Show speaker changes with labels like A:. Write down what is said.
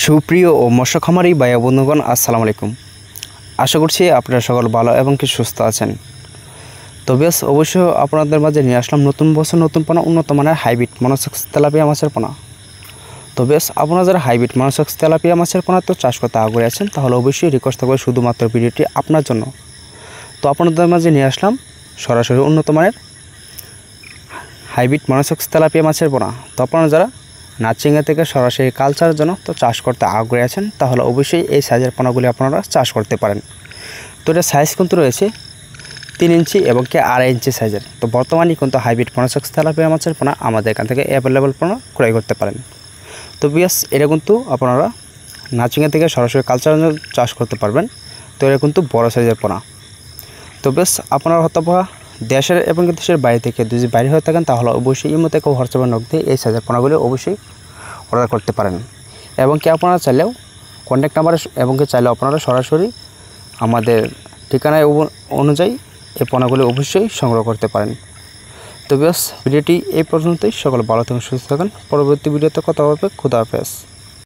A: সুপ্রিয় ও মৎস্য খামারি ভাই বন্ধুগণ, আসসালামু আলাইকুম। আশা করছি আপনারা সকল ভালো এবং কি সুস্থ আছেন। তো বেশ অবশ্যই আপনাদের মাঝে নিয়ে আসলাম নতুন বছর নতুন পোনা, উন্নত মানের হাইব্রিড মনোসেক্স তেলাপিয়া মাছের পোনা। তো বেশ আপনারা যারা হাইব্রিড মনোসেক্স তেলাপিয়া মাছের পোনা তো চাষ করতে আগ্রহী আছেন, তাহলে অবশ্যই রিকোয়েস্ট থাকবে শুধুমাত্র ভিডিওটি আপনার জন্য। তো আপনাদের মাঝে নিয়ে আসলাম সরাসরি উন্নত মানের হাইব্রিড মনোসেক্স তেলাপিয়া মাছের পোনা। তো আপনারা যারা নাচিঙ্গা থেকে সরাসরি কালচারের জন্য তো চাষ করতে আগ্রহী আছেন, তাহলে অবশ্যই এই সাইজের পোনাগুলি আপনারা চাষ করতে পারেন। তো এটা সাইজ কিন্তু রয়েছে 3 ইঞ্চি এবং কি 2.5 ইঞ্চি সাইজের। তো বর্তমানে কিন্তু হাইব্রিড মনোসেক্স তেলাপিয়া মাছের পোনা আমাদের এখান থেকে অ্যাভেলেবল পোনা ক্রয় করতে পারেন। তো বিয়াস এটা কিন্তু আপনারা নাচিঙ্গা থেকে সরাসরি কালচারের জন্য চাষ করতে পারবেন। তো এটা কিন্তু বড় সাইজের পোনা। তো বেশ আপনারা হয়তো দেশের এবং দেশের বাইরে থেকে যদি বাইরে হয়ে থাকেন, তাহলে অবশ্যই এই মতো কেউ হোয়াটসঅ্যাপে নক দিয়ে এই সাইজের পোনাগুলি অবশ্যই অর্ডার করতে পারেন। এবং কি আপনারা চাইলেও কন্ট্যাক্ট নাম্বারে এবং কি চাইলেও আপনারা সরাসরি আমাদের ঠিকানায় অনুযায়ী এই পোনাগুলি অবশ্যই সংগ্রহ করতে পারেন। তো বেশ ভিডিওটি এই পর্যন্তই। সকল ভালো থাকুন, সুস্থ থাকুন। পরবর্তী ভিডিওতে কথা হবে। খুদা হাফেজ।